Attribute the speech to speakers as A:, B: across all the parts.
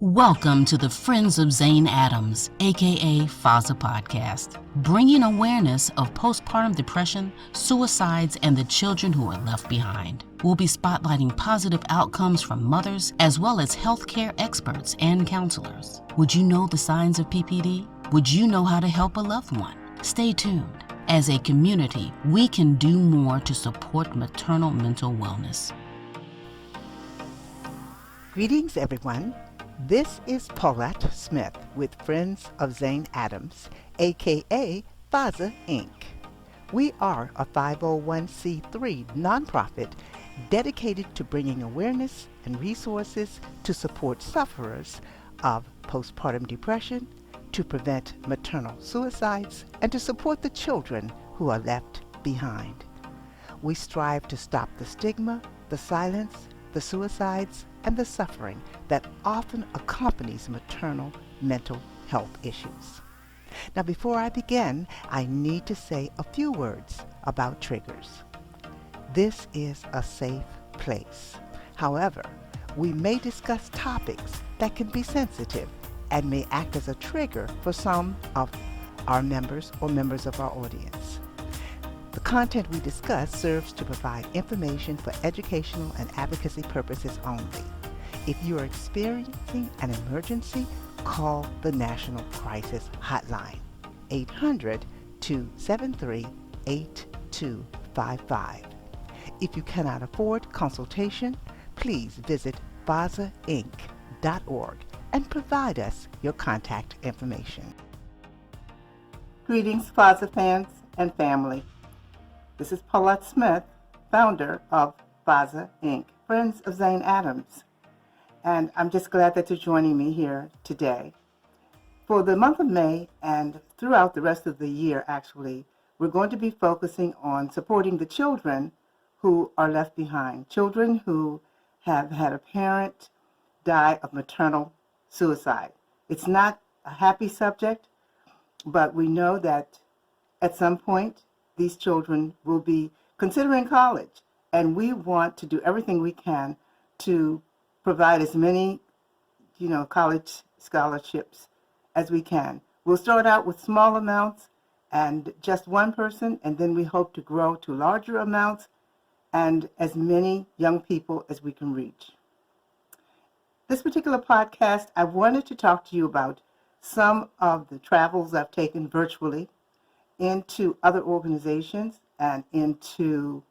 A: Welcome to the Friends of Zane Adams, aka FOZA podcast, bringing awareness of postpartum depression, suicides, and the children who are left behind. We'll be spotlighting positive outcomes from mothers as well as healthcare experts and counselors. Would you know the signs of PPD? Would you know how to help a loved one? Stay tuned. As a community, we can do more to support maternal mental wellness.
B: Greetings, everyone. This is Paulette Smith with Friends of Zane Adams, aka FOZA Inc. We are a 501c3 nonprofit dedicated to bringing awareness and resources to support sufferers of postpartum depression, to prevent maternal suicides, and to support the children who are left behind. We strive to stop the stigma, the silence, the suicides, and the suffering that often accompanies maternal mental health issues. Now, before I begin, I need to say a few words about triggers. This is a safe place. However, we may discuss topics that can be sensitive and may act as a trigger for some of our members or members of our audience. The content we discuss serves to provide information for educational and advocacy purposes only. If you are experiencing an emergency, call the National Crisis Hotline, 800-273-8255. If you cannot afford consultation, please visit FOZAinc.org and provide us your contact information.
C: Greetings, FOZA fans and family. This is Paulette Smith, founder of FOZA Inc., Friends of Zane Adams. And I'm just glad that you're joining me here today. For the month of May and throughout the rest of the year, actually, we're going to be focusing on supporting the children who are left behind, children who have had a parent die of maternal suicide. It's not a happy subject, but we know that at some point, these children will be considering college, and we want to do everything we can to provide as many, college scholarships as we can. We'll start out with small amounts and just one person, and then we hope to grow to larger amounts and as many young people as we can reach. This particular podcast, I wanted to talk to you about some of the travels I've taken virtually into other organizations and into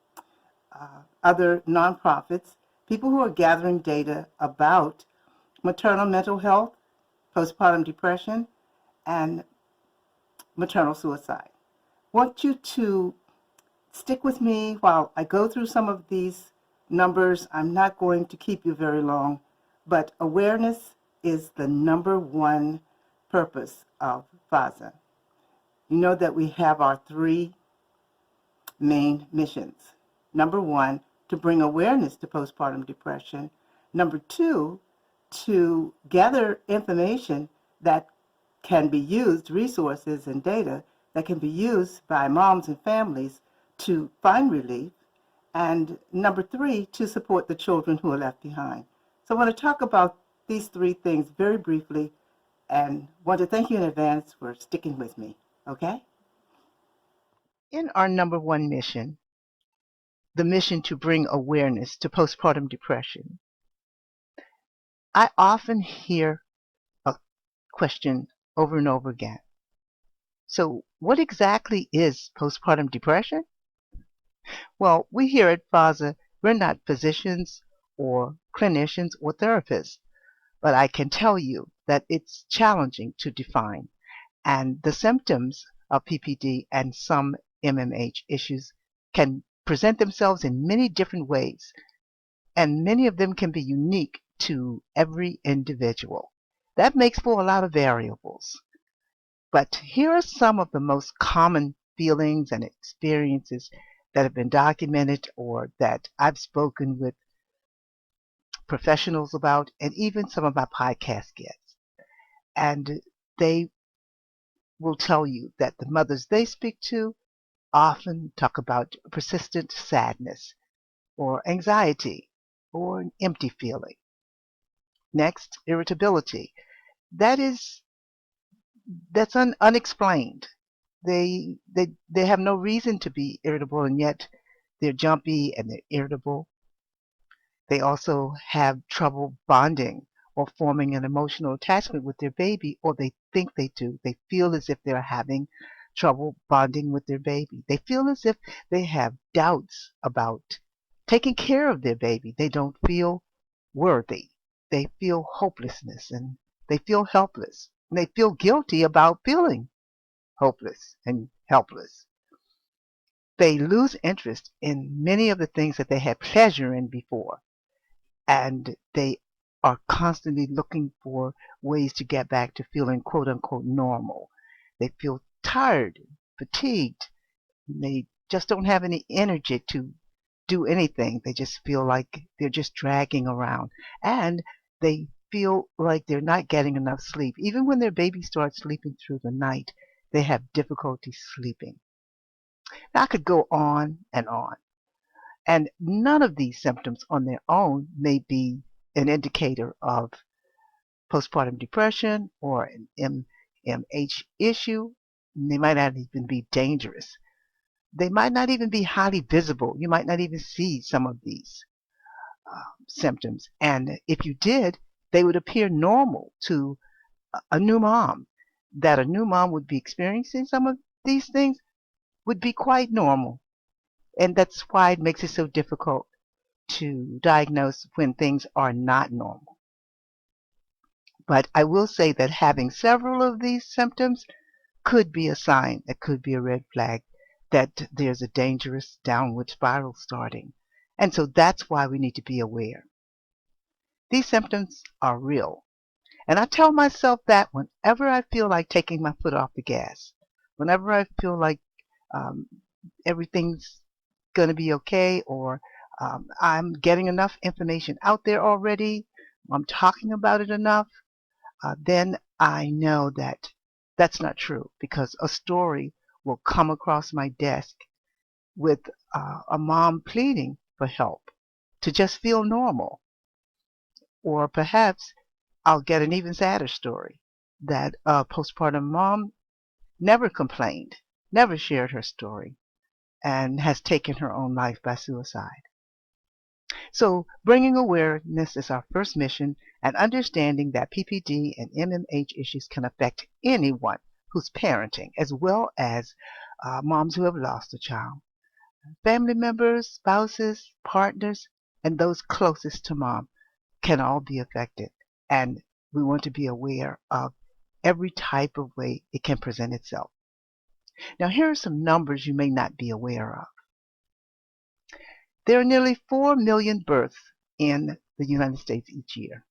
C: other nonprofits, people who are gathering data about maternal mental health, postpartum depression, and maternal suicide. I want you to stick with me while I go through some of these numbers. I'm not going to keep you very long, but awareness is the number one purpose of FOZA. You know that we have our three main missions. Number one, to bring awareness to postpartum depression. Number two, to gather information that can be used, resources and data that can be used by moms and families to find relief. And number three, to support the children who are left behind. So I want to talk about these three things very briefly and want to thank you in advance for sticking with me. Okay?
B: In our number one mission, the mission to bring awareness to postpartum depression, I often hear a question over and over again. So what exactly is postpartum depression? Well, we here at FOZA, we're not physicians or clinicians or therapists, but I can tell you that it's challenging to define. And the symptoms of PPD and some MMH issues can present themselves in many different ways, and many of them can be unique to every individual. That makes for a lot of variables. But here are some of the most common feelings and experiences that have been documented or that I've spoken with professionals about, and even some of my podcast guests. And they will tell you that the mothers they speak to often talk about persistent sadness or anxiety or an empty feeling. Next, irritability. That is that's unexplained. They have no reason to be irritable, and yet they're jumpy and they're irritable. They also have trouble bonding or forming an emotional attachment with their baby, or they think they do. They feel as if they're having trouble bonding with their baby. They feel as if they have doubts about taking care of their baby. They don't feel worthy. They feel hopelessness and they feel helpless. And they feel guilty about feeling hopeless and helpless. They lose interest in many of the things that they had pleasure in before, and they are constantly looking for ways to get back to feeling quote unquote normal. They feel tired, fatigued. They just don't have any energy to do anything. They just feel like they're just dragging around. And they feel like they're not getting enough sleep. Even when their baby starts sleeping through the night, they have difficulty sleeping. Now, I could go on and on. And none of these symptoms on their own may be an indicator of postpartum depression or an MMH issue. They might not even be dangerous. They might not even be highly visible. You might not even see some of these symptoms. And if you did, they would appear normal to a new mom. That a new mom would be experiencing some of these things would be quite normal. And that's why it makes it so difficult to diagnose when things are not normal. But I will say that having several of these symptoms could be a sign, that could be a red flag, that there's a dangerous downward spiral starting. And so that's why we need to be aware. These symptoms are real. And I tell myself that whenever I feel like taking my foot off the gas, whenever I feel like everything's going to be okay, or I'm getting enough information out there already, I'm talking about it enough, then I know that that's not true, because a story will come across my desk with a mom pleading for help to just feel normal. Or perhaps I'll get an even sadder story that a postpartum mom never complained, never shared her story, and has taken her own life by suicide. So bringing awareness is our first mission, and understanding that PPD and MMH issues can affect anyone who's parenting, as well as moms who have lost a child. Family members, spouses, partners, and those closest to mom can all be affected. And we want to be aware of every type of way it can present itself. Now, here are some numbers you may not be aware of. There are nearly 4 million births in the United States each year.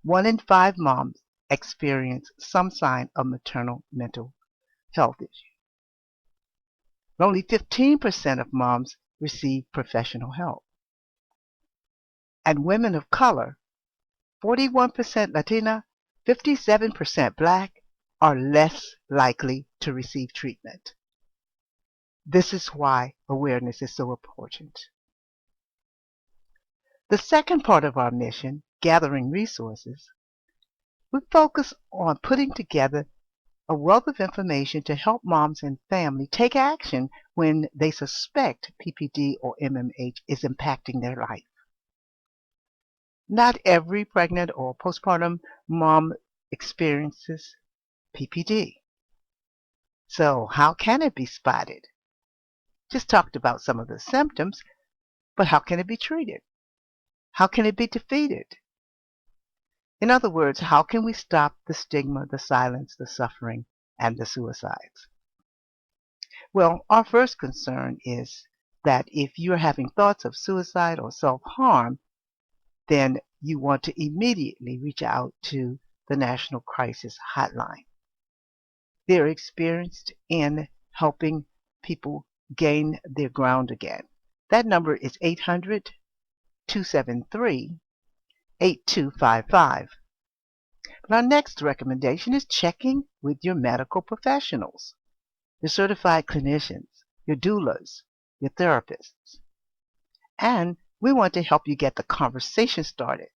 B: 1 in 5 moms experience some sign of maternal mental health issue. Only 15% of moms receive professional help. And women of color, 41% Latina, 57% Black, are less likely to receive treatment. This is why awareness is so important. The second part of our mission, gathering resources, we focus on putting together a wealth of information to help moms and family take action when they suspect PPD or MMH is impacting their life. Not every pregnant or postpartum mom experiences PPD. So how can it be spotted? Just talked about some of the symptoms, but how can it be treated? How can it be defeated? In other words, how can we stop the stigma, the silence, the suffering, and the suicides? Well, our first concern is that if you're having thoughts of suicide or self-harm, then you want to immediately reach out to the National Crisis Hotline. They're experienced in helping people gain their ground again. That number is 800-273-8255. But our next recommendation is checking with your medical professionals, your certified clinicians, your doulas, your therapists. And we want to help you get the conversation started,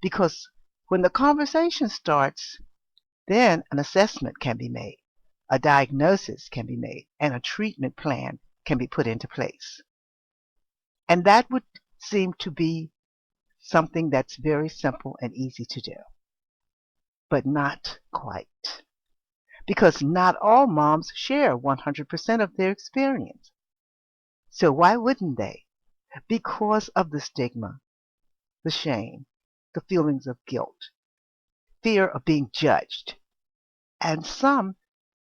B: because When the conversation starts, then an assessment can be made, a diagnosis can be made, and a treatment plan can be put into place. And that would seem to be something that's very simple and easy to do, but not quite. Because not all moms share 100% of their experience. So why wouldn't they? Because of the stigma, the shame, the feelings of guilt, fear of being judged, and some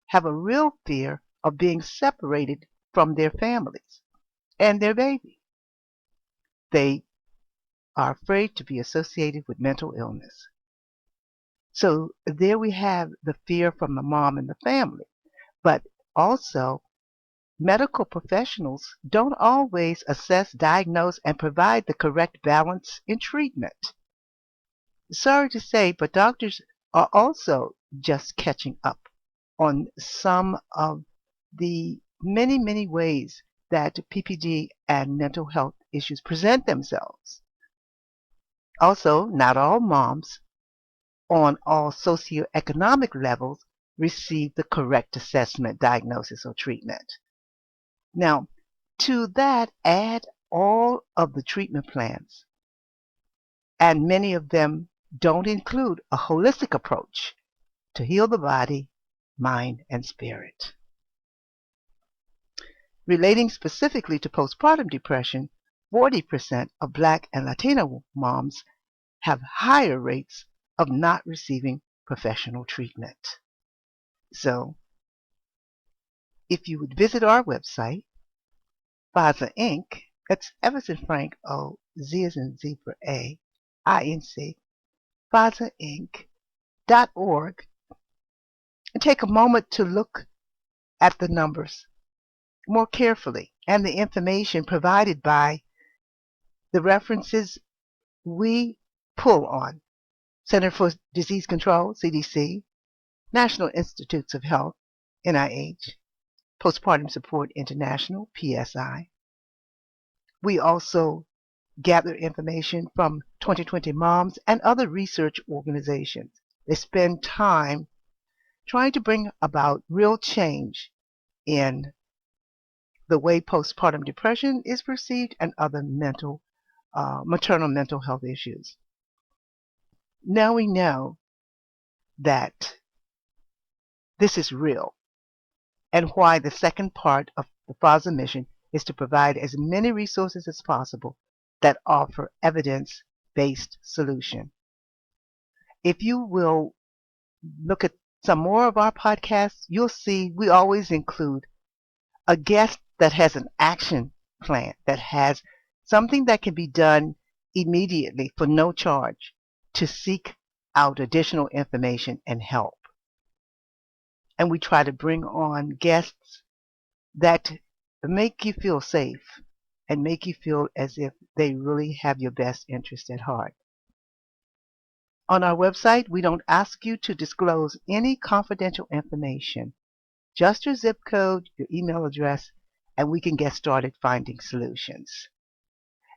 B: have a real fear of being separated from their families and their baby. They are afraid to be associated with mental illness. So there we have the fear from the mom and the family. But also, medical professionals don't always assess, diagnose, and provide the correct balance in treatment. Sorry to say, but doctors are also just catching up on some of the many, many ways that PPD and mental health issues present themselves. Also, not all moms on all socioeconomic levels receive the correct assessment, diagnosis, or treatment. Now, to that, add all of the treatment plans, and many of them don't include a holistic approach to heal the body, mind, and spirit. Relating specifically to postpartum depression, 40% of Black and Latino moms have higher rates of not receiving professional treatment. So, if you would visit our website, FOZA Inc., that's Everson Frank O, Z as in Zebra A, INC, FOZAinc.org, and take a moment to look at the numbers more carefully and the information provided by the references we pull on: Center for Disease Control, CDC, National Institutes of Health, NIH, Postpartum Support International, PSI. We also gather information from 2020 Moms and other research organizations. They spend time trying to bring about real change in the way postpartum depression is perceived and other maternal mental health issues. Now we know that this is real, and why the second part of the FOZA mission is to provide as many resources as possible that offer evidence-based solution. If you will look at some more of our podcasts, you'll see we always include a guest that has an action plan, that has something that can be done immediately for no charge to seek out additional information and help. And we try to bring on guests that make you feel safe and make you feel as if they really have your best interest at heart. On our website, we don't ask you to disclose any confidential information, just your zip code, your email address, and we can get started finding solutions.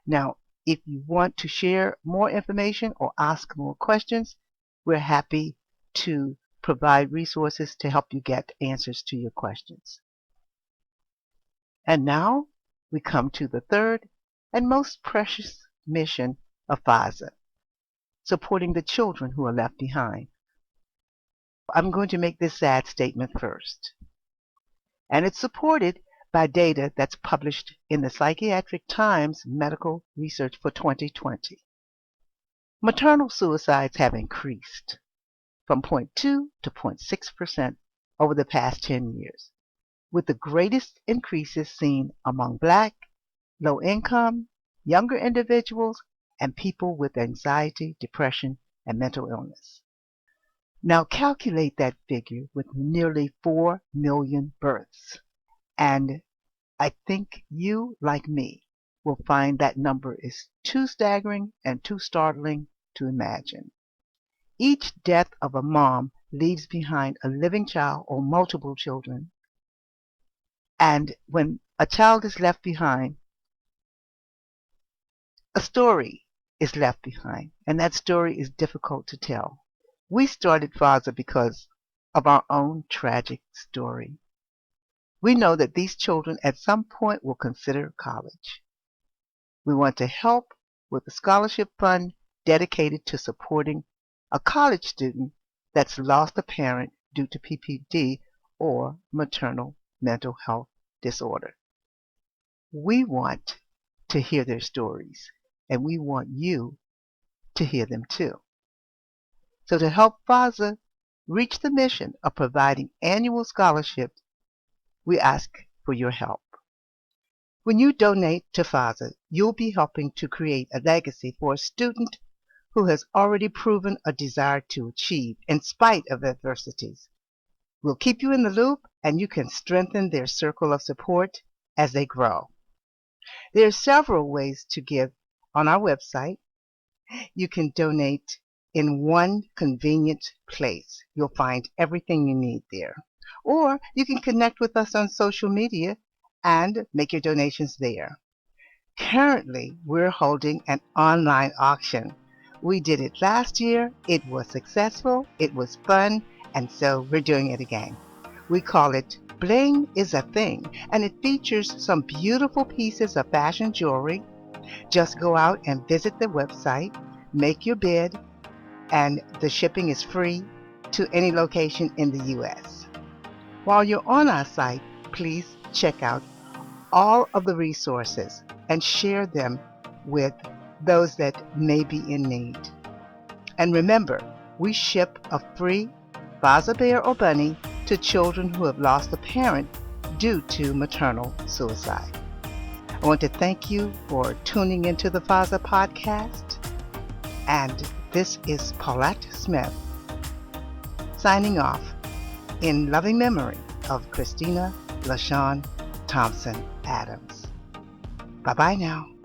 B: Now, if you want to share more information or ask more questions, we're happy to provide resources to help you get answers to your questions. And now we come to the third and most precious mission of FOZA: supporting the children who are left behind. I'm going to make this sad statement first, and it's supported by data that's published in the Psychiatric Times Medical Research for 2020. Maternal suicides have increased from 0.2 to 0.6% over the past 10 years, with the greatest increases seen among Black, low-income, younger individuals, and people with anxiety, depression, and mental illness. Now calculate that figure with nearly 4 million births, and I think you, like me, will find that number is too staggering and too startling to imagine. Each death of a mom leaves behind a living child or multiple children. And when a child is left behind, a story is left behind, and that story is difficult to tell. We started FOZA because of our own tragic story. We know that these children at some point will consider college. We want to help with a scholarship fund dedicated to supporting a college student that's lost a parent due to PPD or maternal mental health disorder. We want to hear their stories, and we want you to hear them too. So to help FOZA reach the mission of providing annual scholarships, we ask for your help. When you donate to FOZA, you'll be helping to create a legacy for a student who has already proven a desire to achieve in spite of adversities. We'll keep you in the loop, and you can strengthen their circle of support as they grow. There are several ways to give on our website. You can donate in one convenient place. You'll find everything you need there. Or you can connect with us on social media and make your donations there. Currently, we're holding an online auction. We did it last year. It was successful. It was fun. And so we're doing it again. We call it Bling is a Thing, and it features some beautiful pieces of fashion jewelry. Just go out and visit the website, make your bid, and the shipping is free to any location in the U.S. While you're on our site, please check out all of the resources and share them with those that may be in need. And remember, we ship a free FOZA bear or bunny to children who have lost a parent due to maternal suicide. I want to thank you for tuning into the FOZA podcast. And this is Paulette Smith signing off in loving memory of Christina LaShawn Thompson-Adams. Bye-bye now.